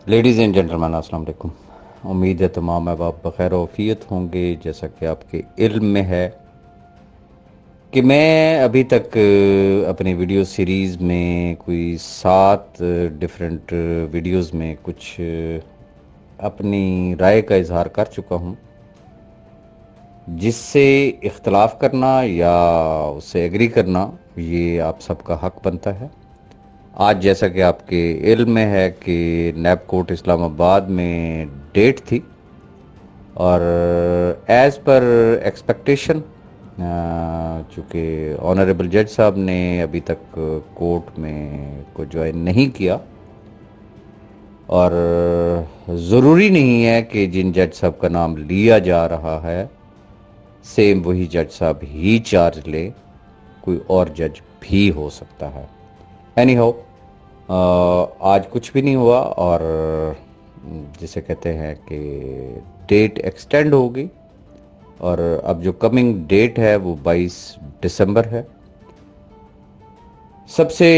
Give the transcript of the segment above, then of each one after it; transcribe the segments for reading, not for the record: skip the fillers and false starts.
Ladies and gentlemen السلام علیکم. امید ہے تمام احباب بخیر و عافیت ہوں گے. جیسا کہ آپ کے علم میں ہے کہ میں ابھی تک اپنی ویڈیو سیریز میں کوئی 7 ڈیفرنٹ ویڈیوز میں کچھ اپنی رائے کا اظہار کر چکا ہوں، جس سے اختلاف کرنا یا اس سے ایگری کرنا یہ آپ سب کا حق بنتا ہے. آج جیسا کہ آپ کے علم میں ہے کہ نیب کورٹ اسلام آباد میں ڈیٹ تھی، اور ایز پر ایکسپیکٹیشن چونکہ آنریبل جج صاحب نے ابھی تک کورٹ میں کو جوائن نہیں کیا، اور ضروری نہیں ہے کہ جن جج صاحب کا نام لیا جا رہا ہے سیم وہی جج صاحب ہی چارج لے، کوئی اور جج بھی ہو سکتا ہے. اینی ہاؤ آج کچھ بھی نہیں ہوا، اور جسے کہتے ہیں کہ ڈیٹ ایکسٹینڈ ہوگی، اور اب جو کمنگ ڈیٹ ہے وہ 22 دسمبر ہے. سب سے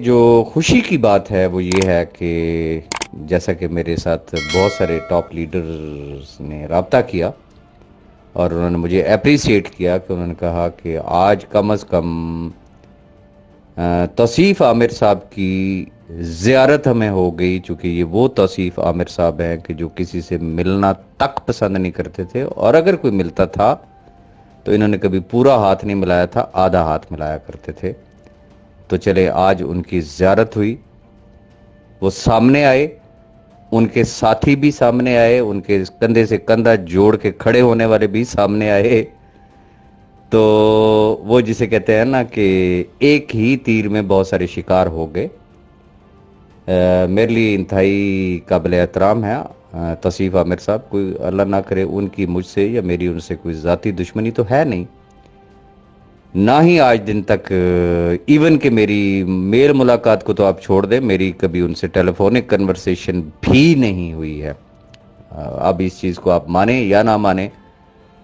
جو خوشی کی بات ہے وہ یہ ہے کہ جیسا کہ میرے ساتھ بہت سارے ٹاپ لیڈرز نے رابطہ کیا اور انہوں نے مجھے اپریسیٹ کیا کہ انہوں نے کہا کہ آج کم از کم توصیف عامر صاحب کی زیارت ہمیں ہو گئی، چونکہ یہ وہ توصیف عامر صاحب ہیں کہ جو کسی سے ملنا تک پسند نہیں کرتے تھے، اور اگر کوئی ملتا تھا تو انہوں نے کبھی پورا ہاتھ نہیں ملایا تھا، آدھا ہاتھ ملایا کرتے تھے. تو چلے آج ان کی زیارت ہوئی، وہ سامنے آئے، ان کے ساتھی بھی سامنے آئے، ان کے کندھے سے کندھا جوڑ کے کھڑے ہونے والے بھی سامنے آئے. تو وہ جسے کہتے ہیں نا کہ ایک ہی تیر میں بہت سارے شکار ہو گئے. میرے لیے انتہائی قابل احترام ہے توصیف عامر صاحب. کوئی اللہ نہ کرے ان کی مجھ سے یا میری ان سے کوئی ذاتی دشمنی تو ہے نہیں، نہ ہی آج دن تک ایون کہ میری میل ملاقات کو تو آپ چھوڑ دیں، میری کبھی ان سے ٹیلی فونک کنورسیشن بھی نہیں ہوئی ہے. اب اس چیز کو آپ مانیں یا نہ مانیں،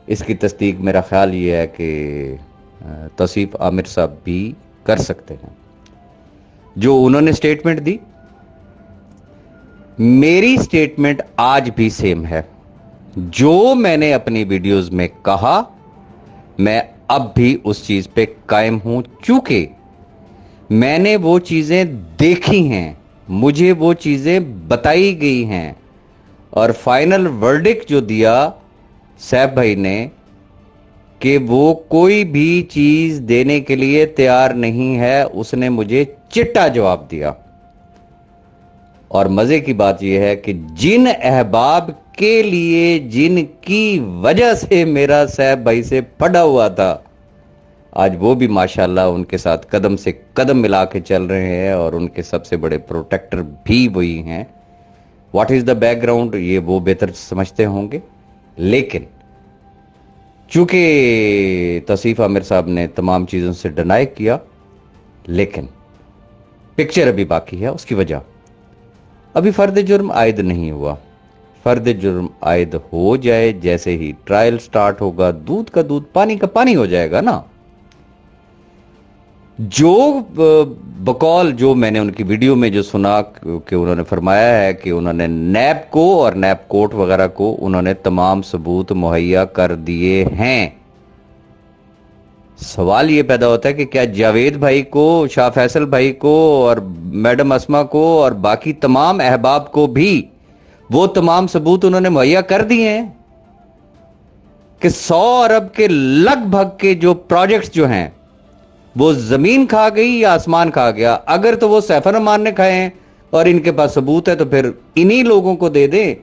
اس کی تصدیق میرا خیال یہ ہے کہ توصیف عامر صاحب بھی کر سکتے ہیں. جو انہوں نے سٹیٹمنٹ دی، میری سٹیٹمنٹ آج بھی سیم ہے. جو میں نے اپنی ویڈیوز میں کہا میں اب بھی اس چیز پہ قائم ہوں، چونکہ میں نے وہ چیزیں دیکھی ہیں، مجھے وہ چیزیں بتائی گئی ہیں، اور فائنل ورڈکٹ جو دیا سیف بھائی نے کہ وہ کوئی بھی چیز دینے کے لیے تیار نہیں ہے، اس نے مجھے چٹا جواب دیا. اور مزے کی بات یہ ہے کہ جن احباب کے لیے، جن کی وجہ سے میرا سیف بھائی سے پڑا ہوا تھا، آج وہ بھی ماشاءاللہ ان کے ساتھ قدم سے قدم ملا کے چل رہے ہیں، اور ان کے سب سے بڑے پروٹیکٹر بھی وہی ہیں. What is the back ground یہ وہ بہتر سمجھتے ہوں گے، لیکن چونکہ توصیف عامر صاحب نے تمام چیزوں سے ڈینائی کیا، لیکن پکچر ابھی باقی ہے. اس کی وجہ ابھی فرد جرم عائد نہیں ہوا. فرد جرم عائد ہو جائے، جیسے ہی ٹرائل سٹارٹ ہوگا، دودھ کا دودھ پانی کا پانی ہو جائے گا نا. جو بقول جو میں نے ان کی ویڈیو میں جو سنا کہ انہوں نے فرمایا ہے کہ انہوں نے نیب کو اور نیب کورٹ وغیرہ کو انہوں نے تمام ثبوت مہیا کر دیے ہیں. سوال یہ پیدا ہوتا ہے کہ کیا جاوید بھائی کو، شاہ فیصل بھائی کو، اور میڈم اسما کو، اور باقی تمام احباب کو بھی وہ تمام ثبوت انہوں نے مہیا کر دیے ہیں کہ 100 ارب کے لگ بھگ کے جو پروجیکٹس جو ہیں وہ زمین کھا گئی یا آسمان کھا گیا؟ اگر تو وہ سیف الرحمان نے کھائے ہیں اور ان کے پاس ثبوت ہے تو پھر انہی لوگوں کو دے دیں.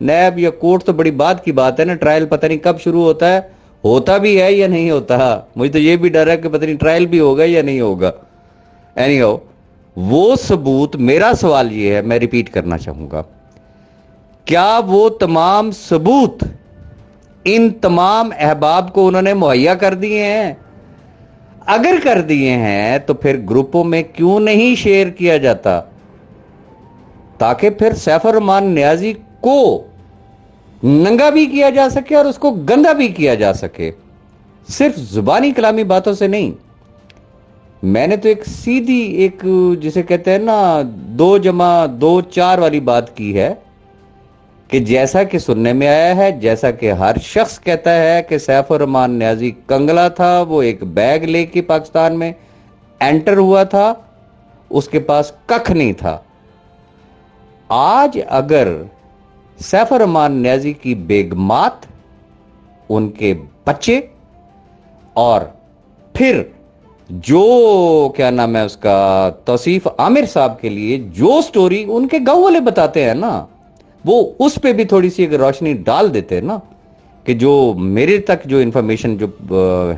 نیب یا کورٹ تو بڑی بات کی بات ہے نا، ٹرائل پتہ نہیں کب شروع ہوتا بھی ہے یا نہیں ہوتا. مجھے تو یہ بھی ڈر ہے کہ پتہ نہیں ٹرائل بھی ہوگا یا نہیں ہوگا. اینی ہاؤ وہ ثبوت، میرا سوال یہ ہے، میں ریپیٹ کرنا چاہوں گا، کیا وہ تمام ثبوت ان تمام احباب کو انہوں نے مہیا کر دیے ہیں؟ اگر کر دیے ہیں تو پھر گروپوں میں کیوں نہیں شیئر کیا جاتا، تاکہ پھر سیف الرحمان نیازی کو ننگا بھی کیا جا سکے اور اس کو گندا بھی کیا جا سکے، صرف زبانی کلامی باتوں سے نہیں. میں نے تو ایک سیدھی ایک جسے کہتے ہیں نا 2+2=4 والی بات کی ہے کہ جیسا کہ سننے میں آیا ہے، جیسا کہ ہر شخص کہتا ہے کہ سیف الرحمان نیازی کنگلا تھا، وہ ایک بیگ لے کے پاکستان میں انٹر ہوا تھا، اس کے پاس ککھ نہیں تھا۔ آج اگر سیف الرحمان نیازی کی بیگمات، ان کے بچے، اور پھر جو کیا نام ہے اس کا توصیف عامر صاحب کے لیے جو سٹوری ان کے گاؤں والے بتاتے ہیں نا، وہ اس پہ بھی تھوڑی سی اگر روشنی ڈال دیتے ہیں نا، کہ جو میرے تک جو انفارمیشن جو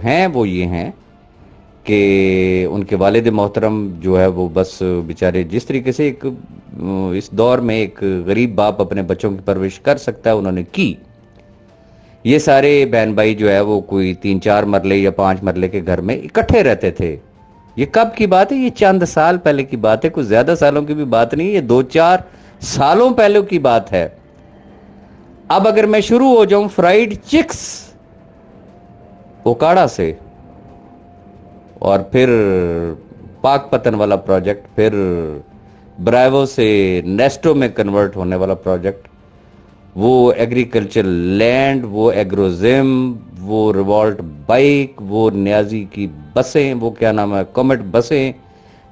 ہیں وہ یہ ہیں کہ ان کے والد محترم جو ہے وہ بس بیچارے جس طریقے سے ایک اس دور میں ایک غریب باپ اپنے بچوں کی پرورش کر سکتا ہے انہوں نے کی۔ یہ سارے بہن بھائی جو ہے وہ کوئی 3-4 مرلے یا 5 مرلے کے گھر میں اکٹھے رہتے تھے۔ یہ کب کی بات ہے؟ یہ چند سال پہلے کی بات ہے، کوئی زیادہ سالوں کی بھی بات نہیں، یہ 2-4 سالوں پہلے کی بات ہے۔ اب اگر میں شروع ہو جاؤں فرائیڈ چکس اوکاڑا سے، اور پھر پاک پتن والا پروجیکٹ، پھر برائیوو سے نیسٹو میں کنورٹ ہونے والا پروجیکٹ، وہ ایگریکلچر لینڈ، وہ ایگروزم، وہ ریوالٹ بائک، وہ نیازی کی بسیں، وہ کیا نام ہے کومٹ بسیں،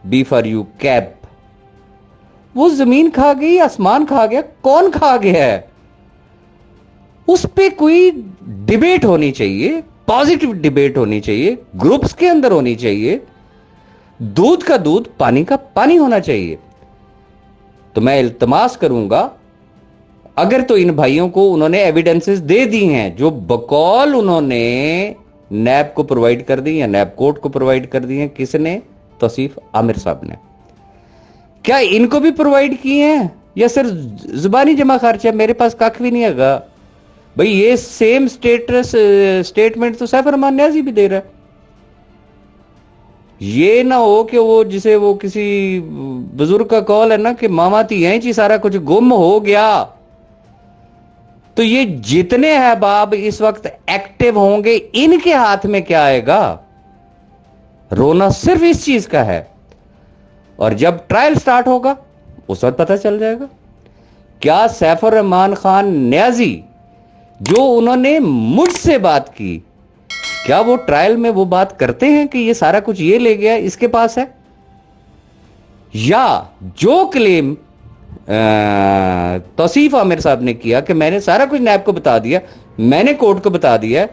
بی فار یو کیپ، وہ زمین کھا گئی، آسمان کھا گیا، کون کھا گیا ہے؟ اس پہ کوئی ڈیبیٹ ہونی چاہیے، پازیٹیو ڈیبیٹ ہونی چاہیے، گروپس کے اندر ہونی چاہیے، دودھ کا دودھ، پانی کا پانی ہونا چاہیے۔ تو میں التماس کروں گا، اگر تو ان بھائیوں کو انہوں نے ایویڈنسز دے دی ہیں جو بقول انہوں نے نیب کو پرووائڈ کر دی یا نیب کورٹ کو پرووائڈ کر دی ہیں، کس نے؟ توصیف عامر صاحب نے۔ کیا ان کو بھی پرووائڈ کی ہیں یا صرف زبانی جمع خرچہ؟ میرے پاس کاک بھی نہیں ہے گا بھئی، یہ سیم سٹیٹمنٹ تو سیف الرحمان نیازی بھی دے رہا ہے۔ یہ نہ ہو کہ وہ جسے وہ کسی بزرگ کا قول ہے نا کہ ماما تھی ہیں چی سارا کچھ گم ہو گیا، تو یہ جتنے احباب اس وقت ایکٹیو ہوں گے ان کے ہاتھ میں کیا آئے گا؟ رونا صرف اس چیز کا ہے، اور جب ٹرائل سٹارٹ ہوگا اس وقت پتہ چل جائے گا۔ کیا سیف الرحمان خان نیازی جو انہوں نے مجھ سے بات کی، کیا وہ ٹرائل میں وہ بات کرتے ہیں کہ یہ سارا کچھ یہ لے گیا اس کے پاس ہے؟ یا جو کلیم توصیف عامر صاحب نے کیا کہ میں نے سارا کچھ نیب کو بتا دیا، میں نے کورٹ کو بتا دیا،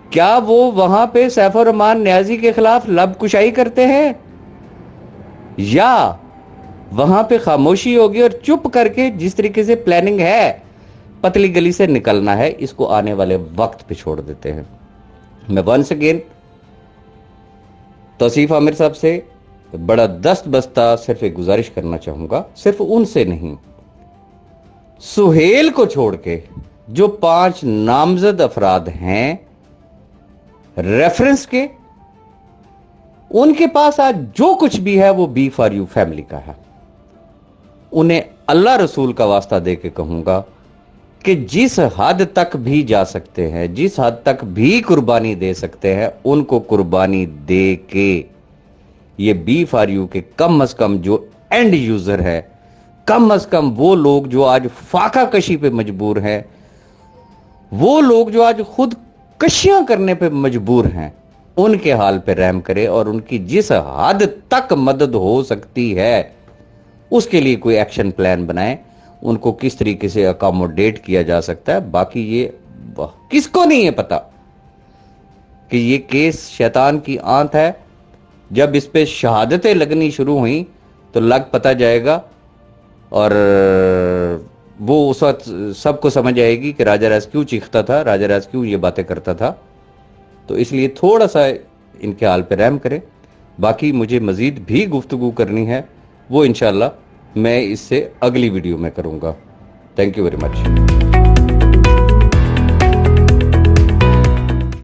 کیا وہ وہاں پہ سیف الرحمان نیازی کے خلاف لب کشائی کرتے ہیں، یا وہاں پہ خاموشی ہوگی اور چپ کر کے جس طریقے سے پلاننگ ہے پتلی گلی سے نکلنا ہے، اس کو آنے والے وقت پہ چھوڑ دیتے ہیں؟ میں ونس اگین توصیف عامر صاحب سے بڑا دست بستہ صرف ایک گزارش کرنا چاہوں گا، صرف ان سے نہیں، سہیل کو چھوڑ کے جو 5 نامزد افراد ہیں ریفرنس کے، ان کے پاس آج جو کچھ بھی ہے وہ بی فار یو فیملی کا ہے۔ انہیں اللہ رسول کا واسطہ دے کے کہوں گا کہ جس حد تک بھی جا سکتے ہیں، جس حد تک بھی قربانی دے سکتے ہیں، ان کو قربانی دے کے یہ بی فار یو کے کم از کم جو اینڈ یوزر ہے، کم از کم وہ لوگ جو آج فاقہ کشی پہ مجبور ہیں، وہ لوگ جو آج خود کشیاں کرنے پہ مجبور ہیں، ان کے حال پہ رحم کرے اور ان کی جس حد تک مدد ہو سکتی ہے اس کے لیے کوئی ایکشن پلان بنائیں، ان کو کس طریقے سے اکاموڈیٹ کیا جا سکتا ہے۔ باقی یہ کس کو نہیں ہے پتا کہ یہ کیس شیطان کی آنت ہے، جب اس پہ شہادتیں لگنی شروع ہوئیں تو لگ پتا جائے گا، اور وہ اس وقت سب کو سمجھ آئے گی کہ راجہ راز کیوں چیختا تھا، راجہ راز کیوں یہ باتیں کرتا تھا۔ تو اس لیے تھوڑا سا ان کے حال پہ رحم کرے۔ باقی مجھے مزید بھی گفتگو کرنی ہے، وہ انشاءاللہ میں اس سے اگلی ویڈیو میں کروں گا۔ Thank you very much.